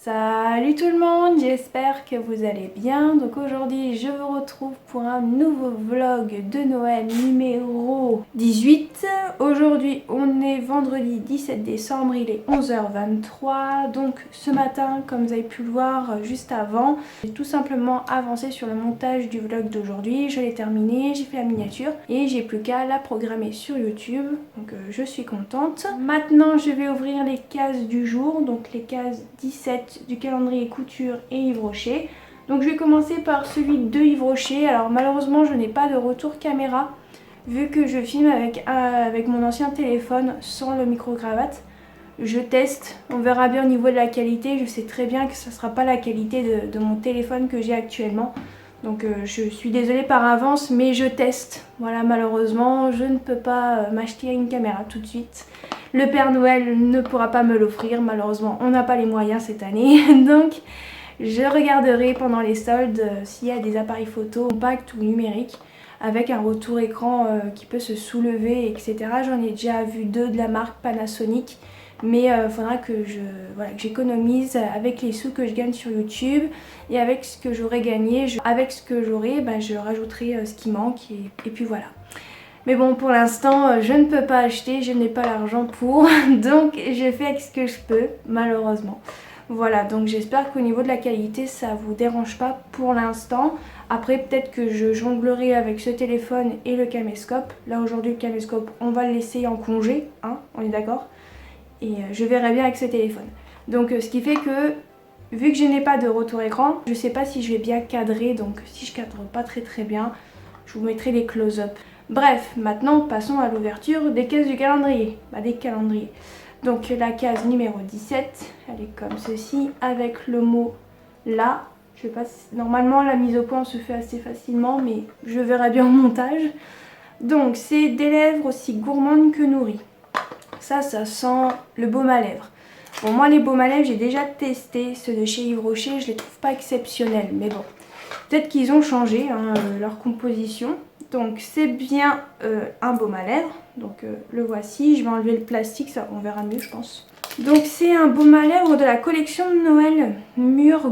Salut tout le monde, j'espère que vous allez bien. Donc aujourd'hui je vous retrouve pour un nouveau vlog de Noël numéro 18. Aujourd'hui on est vendredi 17 décembre, il est 11h23. Donc ce matin, comme vous avez pu le voir juste avant, j'ai tout simplement avancé sur le montage du vlog d'aujourd'hui. Je l'ai terminé, j'ai fait la miniature et j'ai plus qu'à la programmer sur YouTube. Donc je suis contente. Maintenant je vais ouvrir les cases du jour, donc les cases 17 du calendrier couture et Yves Rocher. Donc je vais commencer par celui de Yves Rocher. Alors malheureusement je n'ai pas de retour caméra vu que je filme avec mon ancien téléphone sans le micro-cravate. Je teste, on verra bien au niveau de la qualité. Je sais très bien que ce ne sera pas la qualité de mon téléphone que j'ai actuellement. Donc je suis désolée par avance, mais je teste. Voilà, malheureusement je ne peux pas m'acheter une caméra tout de suite. Le Père Noël ne pourra pas me l'offrir, malheureusement on n'a pas les moyens cette année. Donc je regarderai pendant les soldes s'il y a des appareils photo compacts ou numériques avec un retour écran qui peut se soulever, etc. J'en ai déjà vu deux de la marque Panasonic. Mais il faudra que j'économise avec les sous que je gagne sur YouTube et avec ce que j'aurai gagné. Avec ce que j'aurai, je rajouterai ce qui manque et puis voilà. Mais bon, pour l'instant, je ne peux pas acheter, je n'ai pas l'argent pour, donc je fais avec ce que je peux, malheureusement. Voilà, donc j'espère qu'au niveau de la qualité, ça vous dérange pas pour l'instant. Après, peut-être que je jonglerai avec ce téléphone et le caméscope. Là, aujourd'hui, le caméscope, on va le laisser en congé, hein, on est d'accord? Et je verrai bien avec ce téléphone. Donc ce qui fait que vu que je n'ai pas de retour écran, je sais pas si je vais bien cadrer. Donc si je cadre pas très bien, je vous mettrai des close-up. Bref, maintenant passons à l'ouverture des cases du calendrier. Des calendriers. Donc la case numéro 17, elle est comme ceci, avec le mot là. Je sais pas si... Normalement la mise au point se fait assez facilement, mais je verrai bien au montage. Donc c'est des lèvres aussi gourmandes que nourries. Ça sent le baume à lèvres. Bon, moi les baumes à lèvres, j'ai déjà testé ceux de chez Yves Rocher, je les trouve pas exceptionnels, mais bon. Peut-être qu'ils ont changé leur composition. Donc c'est bien un baume à lèvres, donc le voici. Je vais enlever le plastique, ça on verra mieux je pense. Donc c'est un baume à lèvres de la collection de Noël, Mûr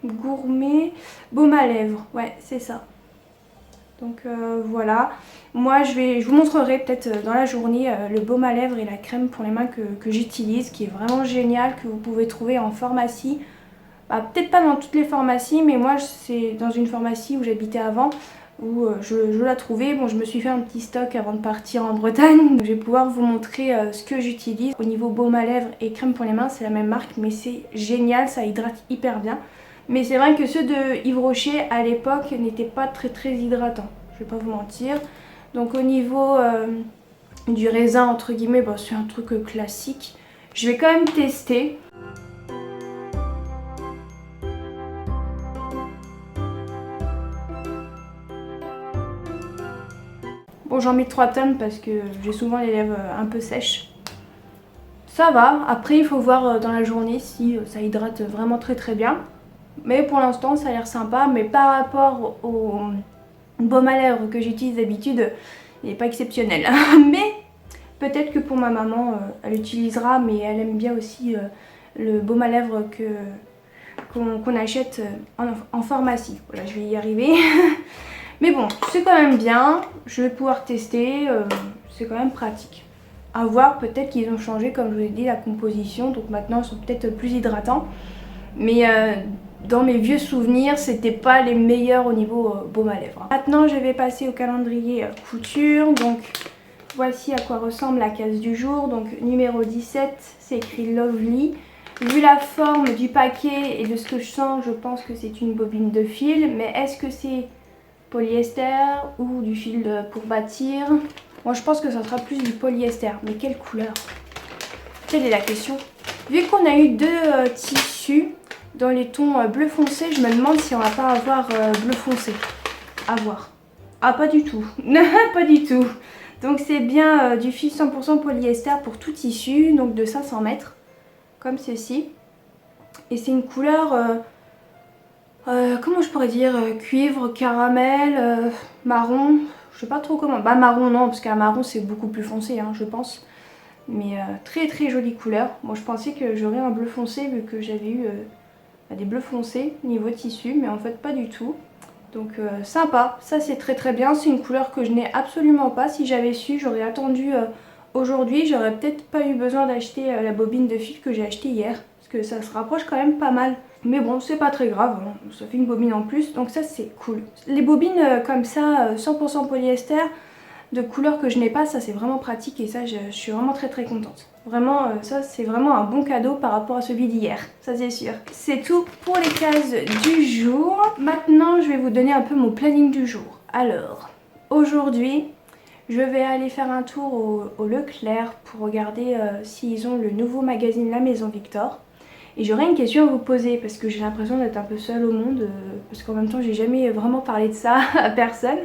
Gourmet, baume à lèvres, ouais c'est ça. Donc voilà, moi je vous montrerai peut-être dans la journée le baume à lèvres et la crème pour les mains que j'utilise, qui est vraiment génial, que vous pouvez trouver en pharmacie. Peut-être pas dans toutes les pharmacies, mais moi c'est dans une pharmacie où j'habitais avant, où je la trouvais. Bon, je me suis fait un petit stock avant de partir en Bretagne, donc je vais pouvoir vous montrer ce que j'utilise. Au niveau baume à lèvres et crème pour les mains, c'est la même marque, mais c'est génial, ça hydrate hyper bien. Mais c'est vrai que ceux de Yves Rocher à l'époque n'étaient pas très hydratants, je vais pas vous mentir. Donc au niveau du raisin entre guillemets, c'est un truc classique. Je vais quand même tester. Bon, j'en mets 3 tonnes parce que j'ai souvent les lèvres un peu sèches. Ça va, après il faut voir dans la journée si ça hydrate vraiment très bien. Mais pour l'instant ça a l'air sympa, mais par rapport au baume à lèvres que j'utilise d'habitude, il n'est pas exceptionnel. Mais peut-être que pour ma maman, elle utilisera, mais elle aime bien aussi le baume à lèvres qu'on achète en pharmacie. Voilà, je vais y arriver. Mais bon, c'est quand même bien, je vais pouvoir tester, c'est quand même pratique. À voir, peut-être qu'ils ont changé, comme je vous ai dit, la composition, donc maintenant ils sont peut-être plus hydratants. Mais dans mes vieux souvenirs, c'était pas les meilleurs au niveau baume à lèvres. Maintenant, je vais passer au calendrier couture. Donc voici à quoi ressemble la case du jour. Donc numéro 17, c'est écrit Lovely. Vu la forme du paquet et de ce que je sens, je pense que c'est une bobine de fil. Mais est-ce que c'est polyester ou du fil pour bâtir? Moi je pense que ça sera plus du polyester. Mais quelle couleur? Quelle est la question? Vu qu'on a eu deux tissus dans les tons bleu foncé, je me demande si on va pas avoir bleu foncé. À voir. Ah pas du tout. Pas du tout. Donc c'est bien du fil 100% polyester pour tout tissu, donc de 500 mètres. Comme ceci. Et c'est une couleur, comment je pourrais dire, cuivre, caramel, marron, je sais pas trop comment. Bah marron non, parce qu'un marron c'est beaucoup plus foncé, hein, je pense. Mais très très jolie couleur. Moi je pensais que j'aurais un bleu foncé vu que j'avais eu des bleus foncés niveau tissu, mais en fait pas du tout. Donc sympa, ça c'est très très bien. C'est une couleur que je n'ai absolument pas. Si j'avais su, j'aurais attendu aujourd'hui. J'aurais peut-être pas eu besoin d'acheter la bobine de fil que j'ai achetée hier. Parce que ça se rapproche quand même pas mal. Mais bon, c'est pas très grave, hein. Ça fait une bobine en plus. Donc ça c'est cool. Les bobines comme ça, 100% polyester, de couleurs que je n'ai pas, ça c'est vraiment pratique. Et ça je suis vraiment très très contente. Vraiment, ça c'est vraiment un bon cadeau par rapport à celui d'hier, ça c'est sûr. C'est tout pour les cases du jour. Maintenant, je vais vous donner un peu mon planning du jour. Alors, aujourd'hui, je vais aller faire un tour au Leclerc pour regarder s'ils ont le nouveau magazine La Maison Victor. Et j'aurais une question à vous poser parce que j'ai l'impression d'être un peu seule au monde, parce qu'en même temps, j'ai jamais vraiment parlé de ça à personne.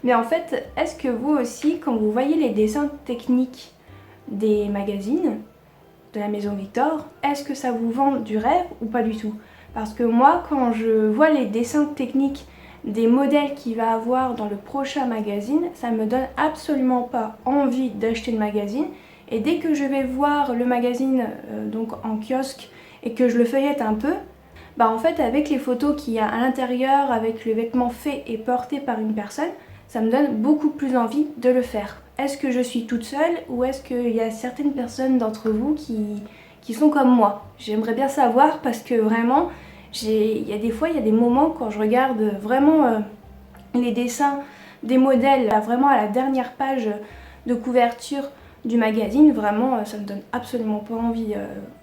Mais en fait, est-ce que vous aussi, quand vous voyez les dessins techniques des magazines de la Maison Victor, est-ce que ça vous vend du rêve ou pas du tout? Parce que moi, quand je vois les dessins techniques des modèles qu'il va avoir dans le prochain magazine, ça me donne absolument pas envie d'acheter le magazine. Et dès que je vais voir le magazine donc en kiosque et que je le feuillette un peu, bah en fait avec les photos qu'il y a à l'intérieur, avec le vêtement fait et porté par une personne, ça me donne beaucoup plus envie de le faire. Est-ce que je suis toute seule ou est-ce qu'il y a certaines personnes d'entre vous qui sont comme moi? J'aimerais bien savoir parce que vraiment, il y a des fois, il y a des moments quand je regarde vraiment les dessins des modèles, vraiment à la dernière page de couverture du magazine, vraiment ça me donne absolument pas envie.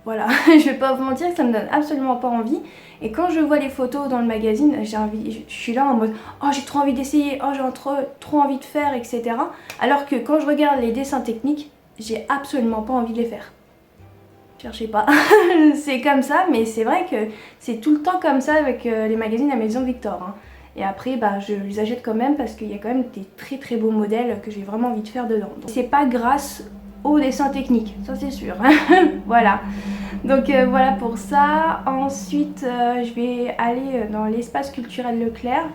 Voilà, je vais pas vous mentir, ça me donne absolument pas envie. Et quand je vois les photos dans le magazine, je suis là en mode oh j'ai trop envie d'essayer, oh j'ai trop envie de faire, etc. Alors que quand je regarde les dessins techniques, j'ai absolument pas envie de les faire. Cherchez pas, c'est comme ça, mais c'est vrai que c'est tout le temps comme ça avec les magazines à Maison Victor. Hein. Et après, bah, je les achète quand même parce qu'il y a quand même des très très beaux modèles que j'ai vraiment envie de faire dedans. C'est pas grâce aux dessins techniques, ça c'est sûr. Voilà. Donc voilà pour ça. Ensuite, je vais aller dans l'espace culturel Leclerc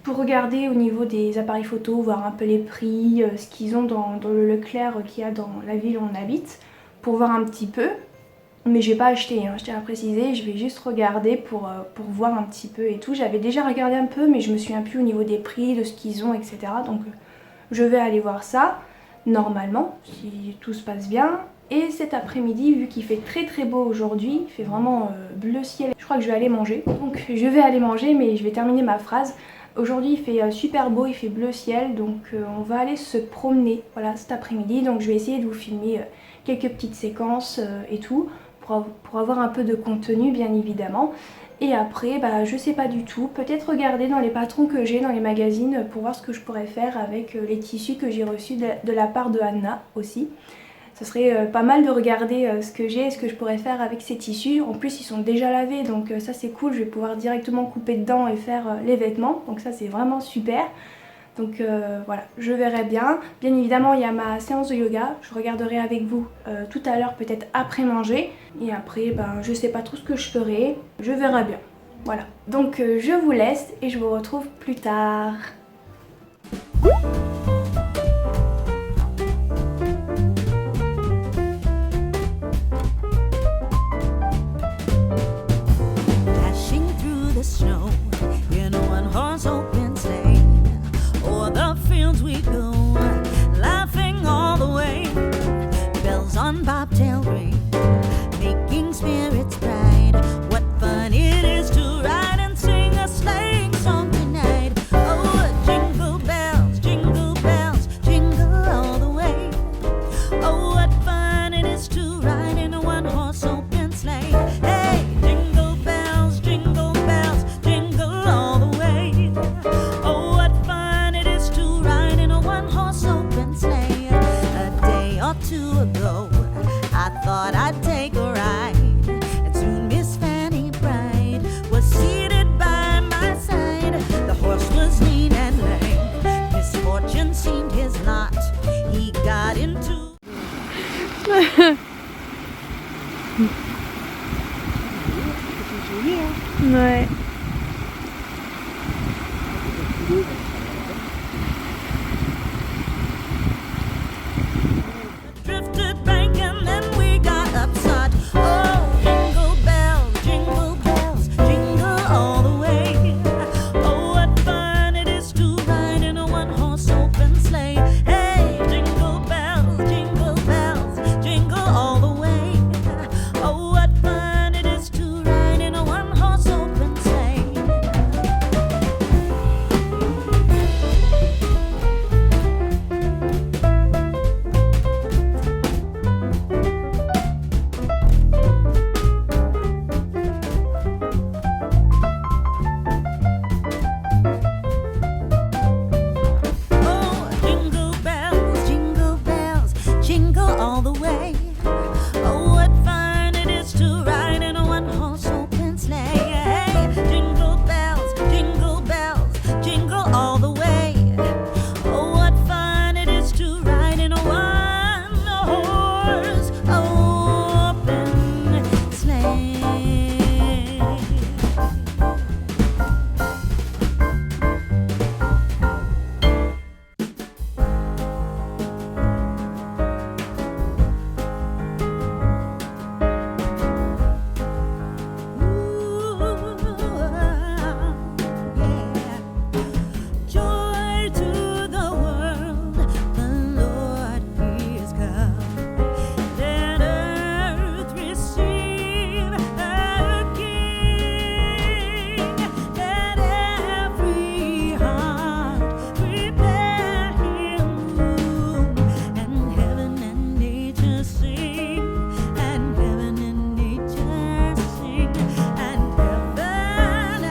pour regarder au niveau des appareils photo, voir un peu les prix, ce qu'ils ont dans le Leclerc qu'il y a dans la ville où on habite, pour voir un petit peu. Mais j'ai pas acheté, hein, je tiens à préciser, je vais juste regarder pour voir un petit peu et tout. J'avais déjà regardé un peu mais je me souviens plus au niveau des prix, de ce qu'ils ont, etc. Donc je vais aller voir ça, normalement, si tout se passe bien. Et cet après-midi, vu qu'il fait très très beau aujourd'hui, il fait vraiment bleu ciel, je crois que je vais aller manger. Donc je vais aller manger mais je vais terminer ma phrase. Aujourd'hui il fait super beau, il fait bleu ciel, donc on va aller se promener, voilà, cet après-midi. Donc je vais essayer de vous filmer quelques petites séquences et tout. Pour avoir un peu de contenu bien évidemment. Et après bah je sais pas du tout, peut-être regarder dans les patrons que j'ai dans les magazines pour voir ce que je pourrais faire avec les tissus que j'ai reçus de la part de Anna aussi. Ça serait pas mal de regarder ce que j'ai et ce que je pourrais faire avec ces tissus. En plus ils sont déjà lavés donc ça c'est cool, je vais pouvoir directement couper dedans et faire les vêtements, donc ça c'est vraiment super. Donc voilà, je verrai bien. Bien évidemment, il y a ma séance de yoga. Je regarderai avec vous tout à l'heure, peut-être après manger. Et après, ben, je sais pas trop ce que je ferai. Je verrai bien. Voilà. Donc je vous laisse et je vous retrouve plus tard. Dashing through the snow in a one-horse open sleigh. O'er the fields we go, laughing all the way. Bells on bobtail ring, making spirits bright. What fun it is to ride and sing a sleighing song tonight. Oh, jingle bells, jingle Ouais. Drifted bank and then we got upside. Oh, jingle bells, jingle all the way. Oh, what fun it is to ride in a one-horse open sleigh. Hey, jingle bells, jingle all the way. Oh, what fun it is to ride in a one-horse open sleigh. Oh, jingle bells, jingle all the way. Oh, what fun it is to ride in a one-horse open sleigh. Hey, jingle bells, jingle all the way. Oh, what fun it is to ride in a one-horse open sleigh. Joy to the world, the Lord is come. Let earth receive her King. Let every heart prepare Him room, and heaven and nature sing, and heaven and nature sing, and heaven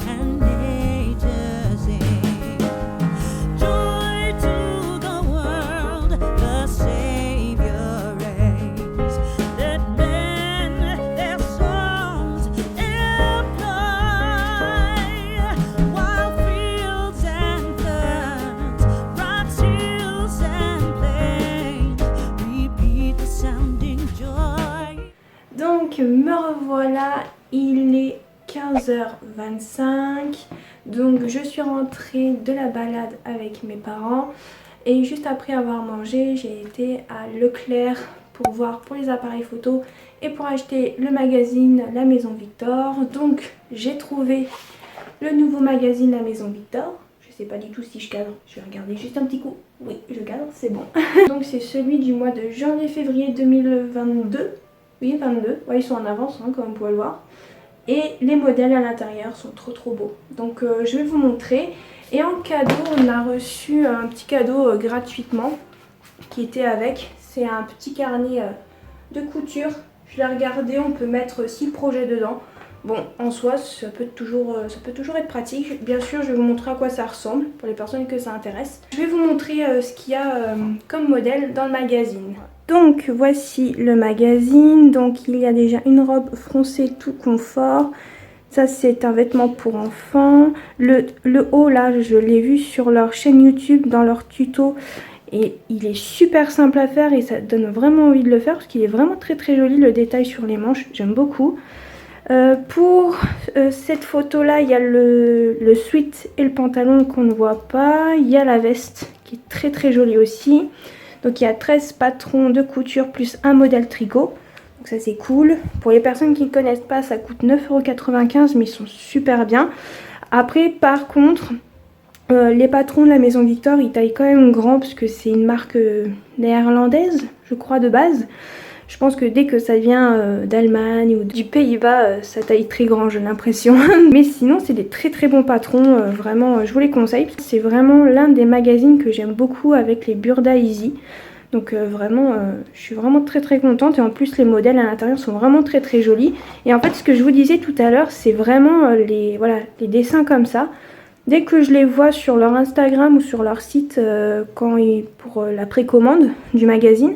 and nature sing. Joy to the world, the Savior reigns. Let men their songs employ, while fields and ferns, rocks, hills and plains repeat the sounding joy. Donc me revoilà, il est 15h25. Donc je suis rentrée de la balade avec mes parents. Et juste après avoir mangé, j'ai été à Leclerc pour voir pour les appareils photo et pour acheter le magazine La Maison Victor. Donc j'ai trouvé le nouveau magazine La Maison Victor. Je sais pas du tout si je cadre, je vais regarder juste un petit coup. Oui, je cadre, c'est bon. Donc c'est celui du mois de janvier-février 2022. Oui, 22. Ouais, ils sont en avance, hein, comme vous pouvez le voir. Et les modèles à l'intérieur sont trop beaux. Donc je vais vous montrer. Et en cadeau, on a reçu un petit cadeau gratuitement qui était avec. C'est un petit carnet de couture. Je l'ai regardé, on peut mettre 6 projets dedans. Bon, en soi, ça peut toujours être pratique. Bien sûr, je vais vous montrer à quoi ça ressemble pour les personnes que ça intéresse. Je vais vous montrer ce qu'il y a comme modèle dans le magazine. Donc, voici le magazine. Donc, il y a déjà une robe froncée tout confort. Ça, c'est un vêtement pour enfants. Le haut, là, je l'ai vu sur leur chaîne YouTube, dans leur tuto. Et il est super simple à faire et ça donne vraiment envie de le faire parce qu'il est vraiment très joli, le détail sur les manches. J'aime beaucoup. Pour cette photo là, il y a le sweat et le pantalon qu'on ne voit pas. Il y a la veste qui est très jolie aussi. Donc il y a 13 patrons de couture plus un modèle tricot. Donc ça c'est cool. Pour les personnes qui ne connaissent pas, ça coûte 9,95 € mais ils sont super bien. Après par contre, les patrons de la Maison Victor, ils taillent quand même grand parce que c'est une marque néerlandaise, je crois, de base. Je pense que dès que ça vient d'Allemagne ou du Pays-Bas, ça taille très grand, j'ai l'impression. Mais sinon, c'est des très bons patrons. Vraiment, je vous les conseille. C'est vraiment l'un des magazines que j'aime beaucoup avec les Burda Easy. Donc vraiment, je suis vraiment très contente. Et en plus, les modèles à l'intérieur sont vraiment très jolis. Et en fait, ce que je vous disais tout à l'heure, c'est vraiment les dessins comme ça. Dès que je les vois sur leur Instagram ou sur leur site pour la précommande du magazine,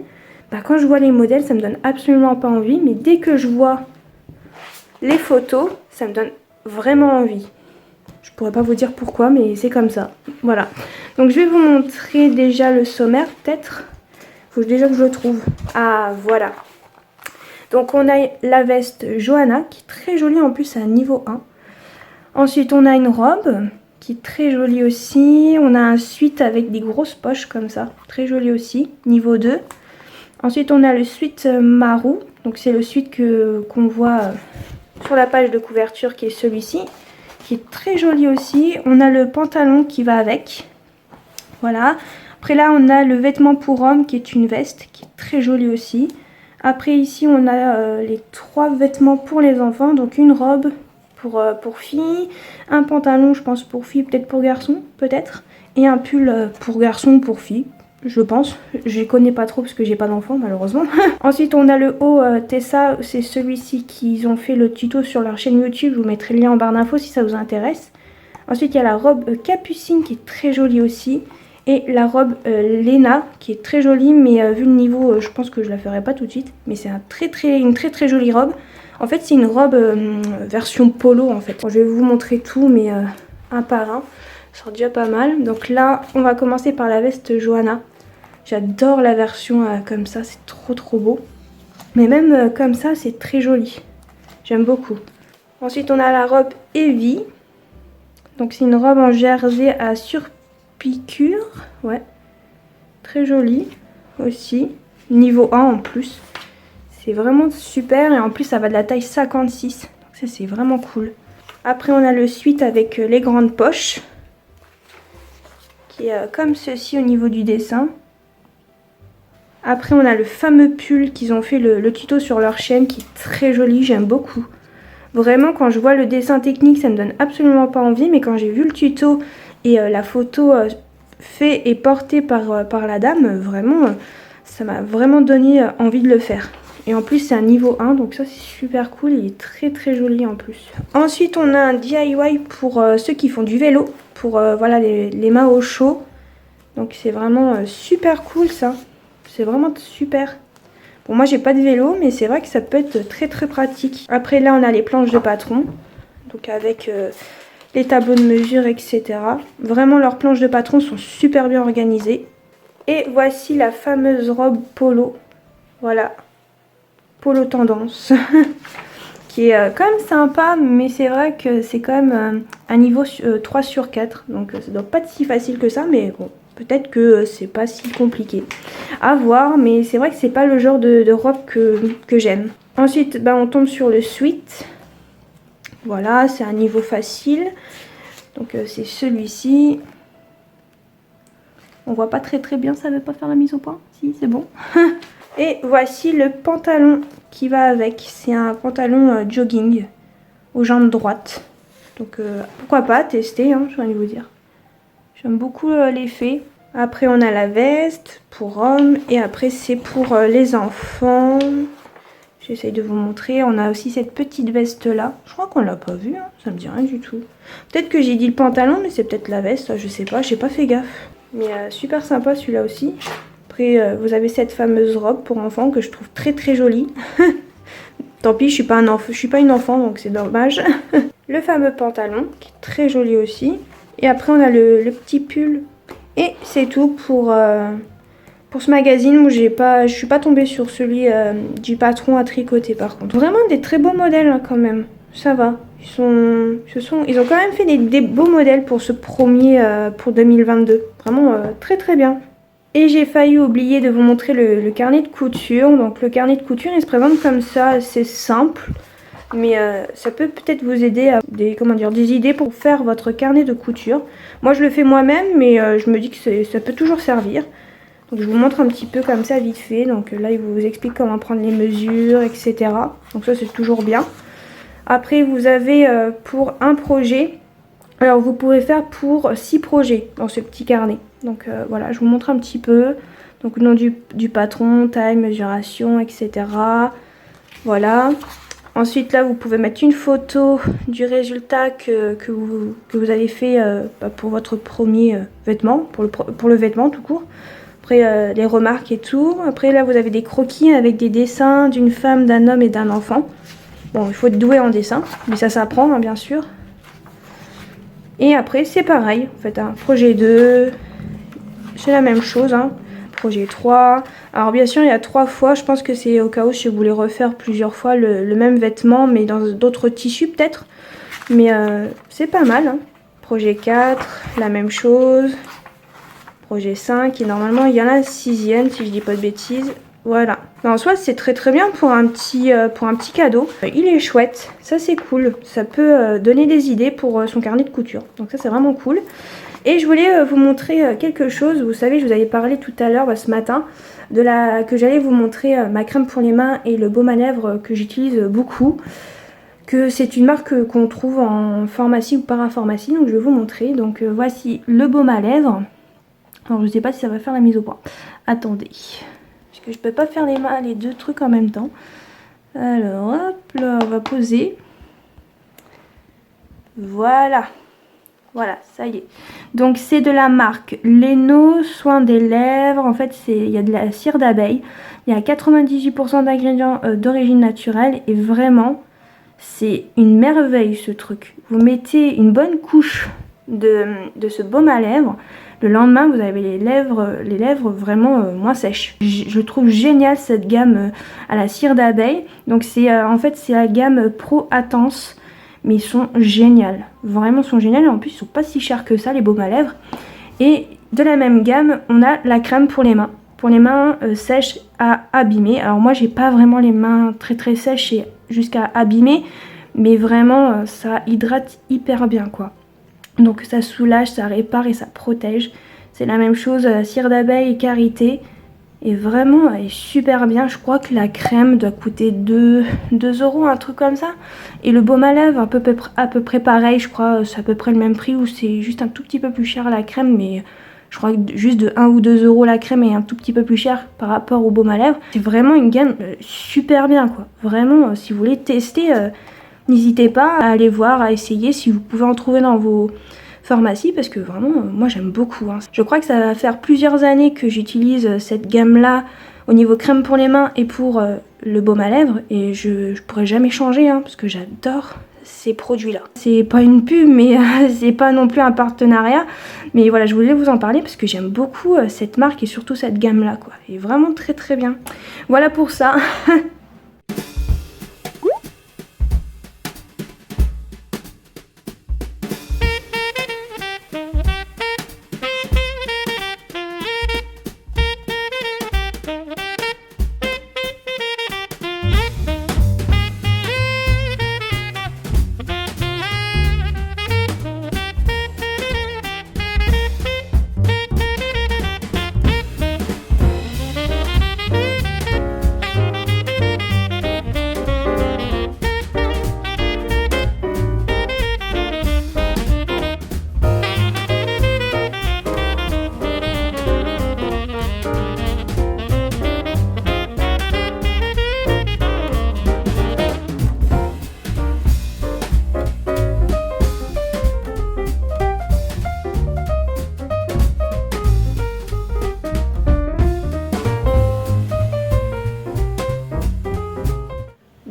quand je vois les modèles, ça me donne absolument pas envie. Mais dès que je vois les photos, ça me donne vraiment envie. Je pourrais pas vous dire pourquoi, mais c'est comme ça. Voilà. Donc je vais vous montrer déjà le sommaire peut-être. Faut déjà que je le trouve. Ah, voilà. Donc on a la veste Johanna qui est très jolie, en plus à niveau 1. Ensuite on a une robe qui est très jolie aussi. On a un sweat avec des grosses poches comme ça, très joli aussi, niveau 2. Ensuite on a le sweat Marou, donc c'est le sweat qu'on voit sur la page de couverture qui est celui-ci, qui est très joli aussi. On a le pantalon qui va avec, voilà. Après là on a le vêtement pour homme qui est une veste qui est très jolie aussi. Après ici on a les 3 vêtements pour les enfants, donc une robe pour filles, un pantalon je pense pour filles, peut-être pour garçons, peut-être, et un pull pour garçons ou pour filles, je pense. Je les connais pas trop parce que j'ai pas d'enfants malheureusement. Ensuite on a le haut Tessa, c'est celui-ci qu'ils ont fait le tuto sur leur chaîne YouTube, je vous mettrai le lien en barre d'infos si ça vous intéresse. Ensuite il y a la robe capucine qui est très jolie aussi. Et la robe Lena qui est très jolie, mais vu le niveau, je pense que je la ferai pas tout de suite. Mais c'est une très jolie robe. En fait, c'est une robe version polo en fait. Bon, je vais vous montrer tout, mais un par un. Ça sera déjà pas mal. Donc là, on va commencer par la veste Johanna. J'adore la version comme ça, c'est trop beau. Mais même comme ça, c'est très joli. J'aime beaucoup. Ensuite, on a la robe Evie. Donc c'est une robe en jersey à surpiqûre, ouais, très jolie aussi, niveau 1 en plus, c'est vraiment super et en plus ça va de la taille 56, donc ça c'est vraiment cool. Après on a le sweat avec les grandes poches, qui est comme ceci au niveau du dessin. Après on a le fameux pull qu'ils ont fait le tuto sur leur chaîne qui est très joli, j'aime beaucoup. Vraiment quand je vois le dessin technique ça me donne absolument pas envie, mais quand j'ai vu le tuto et la photo fait et portée par la dame, vraiment, ça m'a vraiment donné envie de le faire. Et en plus c'est un niveau 1, donc ça c'est super cool, il est très joli en plus. Ensuite on a un DIY pour ceux qui font du vélo, pour voilà, les mains au chaud. Donc c'est vraiment super cool ça, c'est vraiment super. Bon moi j'ai pas de vélo, mais c'est vrai que ça peut être très pratique. Après là on a les planches de patron, donc avec les tableaux de mesure, etc. Vraiment leurs planches de patron sont super bien organisées. Et voici la fameuse robe polo, voilà, polo tendance, qui est quand même sympa, mais c'est vrai que c'est quand même un niveau 3 sur 4, donc ça doit pas être si facile que ça, mais bon, peut-être que c'est pas si compliqué à voir, mais c'est vrai que c'est pas le genre de robe que j'aime. Ensuite, on tombe sur le sweat. Voilà, c'est un niveau facile. Donc c'est celui-ci. On voit pas très bien, ça veut pas faire la mise au point. Si, c'est bon. Et voici le pantalon qui va avec. C'est un pantalon jogging aux jambes droites. Donc pourquoi pas tester, hein, j'ai envie de vous dire. J'aime beaucoup l'effet. Après on a la veste pour hommes. Et après c'est pour les enfants. J'essaye de vous montrer. On a aussi cette petite veste là. Je crois qu'on l'a pas vue, hein. Ça me dit rien du tout. Peut-être que j'ai dit le pantalon, mais c'est peut-être la veste. Je sais pas, j'ai pas fait gaffe. Mais super sympa celui-là aussi. Après vous avez cette fameuse robe pour enfants que je trouve très jolie. Tant pis, je suis pas une enfant, donc c'est dommage. Le fameux pantalon qui est très joli aussi. Et après on a le petit pull. Et c'est tout pour ce magazine. Où je suis pas tombée sur celui du patron à tricoter par contre. Vraiment des très beaux modèles hein, quand même. Ça va. Ils ont quand même fait des beaux modèles pour ce premier pour 2022. Vraiment très bien. Et j'ai failli oublier de vous montrer le carnet de couture. Donc le carnet de couture il se présente comme ça, c'est simple. Mais ça peut peut-être vous aider à des idées pour faire votre carnet de couture. Moi je le fais moi-même, mais je me dis que ça peut toujours servir. Donc je vous montre un petit peu comme ça vite fait. Donc là il vous explique comment prendre les mesures, etc. Donc ça c'est toujours bien. Après vous avez pour un projet, alors vous pouvez faire pour 6 projets dans ce petit carnet. Donc voilà, je vous montre un petit peu. Donc nom du patron, taille, mesuration, etc. Voilà. Ensuite là vous pouvez mettre une photo du résultat que vous avez fait pour votre premier vêtement, pour le vêtement tout court. Après les remarques et tout. Après là vous avez des croquis avec des dessins d'une femme, d'un homme et d'un enfant. Bon il faut être doué en dessin, mais ça s'apprend hein, bien sûr. Et après c'est pareil, en fait un projet 2, c'est la même chose hein. projet 3. Alors bien sûr il y a 3 fois, je pense que c'est au cas où si vous voulez refaire plusieurs fois le même vêtement mais dans d'autres tissus peut-être. Mais c'est pas mal, hein. Projet 4, la même chose. Projet 5 et normalement il y en a un 6e si je dis pas de bêtises. Voilà. En soi c'est très bien pour un petit cadeau. Il est chouette, ça c'est cool. Ça peut donner des idées pour son carnet de couture. Donc ça c'est vraiment cool. Et je voulais vous montrer quelque chose. Vous savez, je vous avais parlé tout à l'heure, ce matin, que j'allais vous montrer ma crème pour les mains et le baume à lèvres que j'utilise beaucoup. Que c'est une marque qu'on trouve en pharmacie ou parapharmacie. Donc je vais vous montrer. Donc voici le baume à lèvres. Alors je ne sais pas si ça va faire la mise au point. Attendez. Parce que je peux pas faire les deux trucs en même temps. Alors hop là, on va poser. Voilà. Voilà, ça y est. Donc c'est de la marque Leno Soin des lèvres. En fait, il y a de la cire d'abeille. Il y a 98% d'ingrédients d'origine naturelle. Et vraiment, c'est une merveille ce truc. Vous mettez une bonne couche de ce baume à lèvres. Le lendemain, vous avez les lèvres vraiment moins sèches. Je trouve génial cette gamme à la cire d'abeille. Donc en fait, c'est la gamme Pro Intense. Mais ils sont géniaux, vraiment sont géniaux et en plus ils sont pas si chers que ça les baumes à lèvres. Et de la même gamme on a la crème pour les mains sèches à abîmer. Alors moi j'ai pas vraiment les mains très sèches et jusqu'à abîmer, mais vraiment ça hydrate hyper bien quoi. Donc ça soulage, ça répare et ça protège. C'est la même chose cire d'abeille et karité. Et vraiment, elle est super bien. Je crois que la crème doit coûter 2 €, un truc comme ça. Et le baume à lèvres, à peu près pareil. Je crois c'est à peu près le même prix ou c'est juste un tout petit peu plus cher la crème. Mais je crois que juste de 1 ou 2 € la crème est un tout petit peu plus cher par rapport au baume à lèvres. C'est vraiment une gamme super bien quoi. Vraiment, si vous voulez tester, n'hésitez pas à aller voir, à essayer si vous pouvez en trouver dans vos pharmacie parce que vraiment moi j'aime beaucoup hein. Je crois que ça va faire plusieurs années que j'utilise cette gamme là au niveau crème pour les mains et pour le baume à lèvres et je pourrais jamais changer hein, parce que j'adore ces produits là. C'est pas une pub mais c'est pas non plus un partenariat mais voilà je voulais vous en parler parce que j'aime beaucoup cette marque et surtout cette gamme là quoi. Elle est vraiment très bien. Voilà pour ça.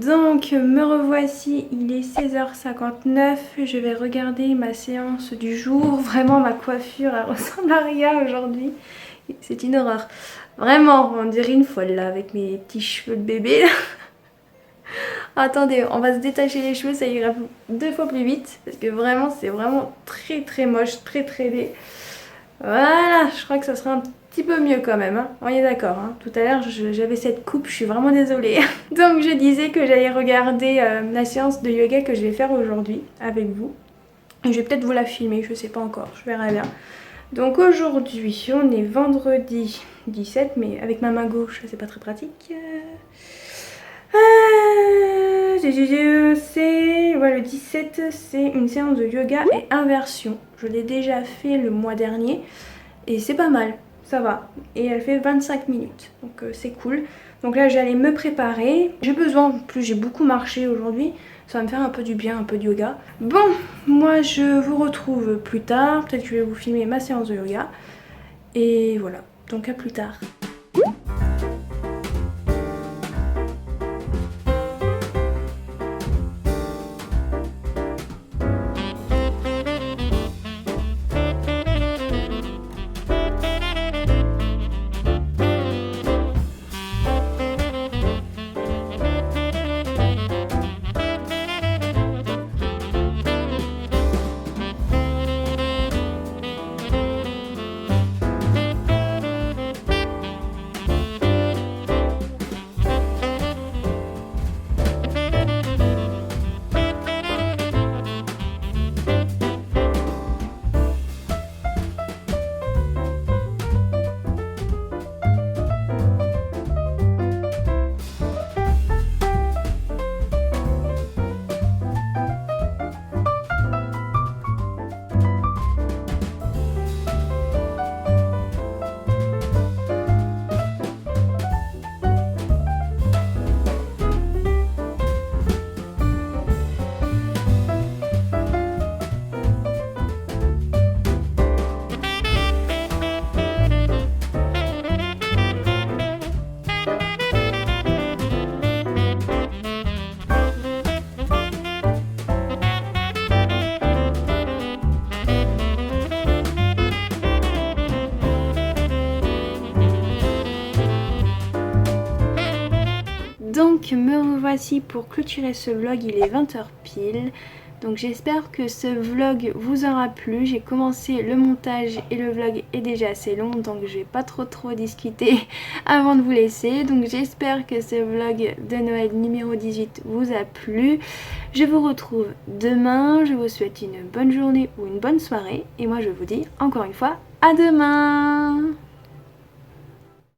Donc me revoici, il est 16h59, je vais regarder ma séance du jour. Vraiment ma coiffure elle ressemble à rien aujourd'hui, c'est une horreur. Vraiment on dirait une folle là avec mes petits cheveux de bébé. Attendez, on va se détacher les cheveux, ça ira 2 fois plus vite parce que vraiment c'est vraiment très moche, très laid. Voilà, je crois que ça sera un petit peu mieux quand même, hein. On est d'accord, hein. Tout à l'heure j'avais cette coupe, je suis vraiment désolée. Donc je disais que j'allais regarder la séance de yoga que je vais faire aujourd'hui avec vous. Et je vais peut-être vous la filmer, je sais pas encore, je verrai bien. Donc aujourd'hui, on est vendredi 17, mais avec ma main gauche, c'est pas très pratique. Le 17, c'est une séance de yoga et inversion. Je l'ai déjà fait le mois dernier et c'est pas mal, ça va. Et elle fait 25 minutes, donc c'est cool. Donc là, j'allais me préparer. J'ai besoin, en plus j'ai beaucoup marché aujourd'hui. Ça va me faire un peu du bien, un peu de yoga. Bon, moi je vous retrouve plus tard. Peut-être que je vais vous filmer ma séance de yoga. Et voilà, donc à plus tard. Donc me revoici pour clôturer ce vlog, il est 20h pile. Donc j'espère que ce vlog vous aura plu. J'ai commencé le montage et le vlog est déjà assez long, donc je vais pas trop discuter avant de vous laisser. Donc j'espère que ce vlog de Noël numéro 18 vous a plu. Je vous retrouve demain, je vous souhaite une bonne journée ou une bonne soirée. Et moi je vous dis encore une fois à demain.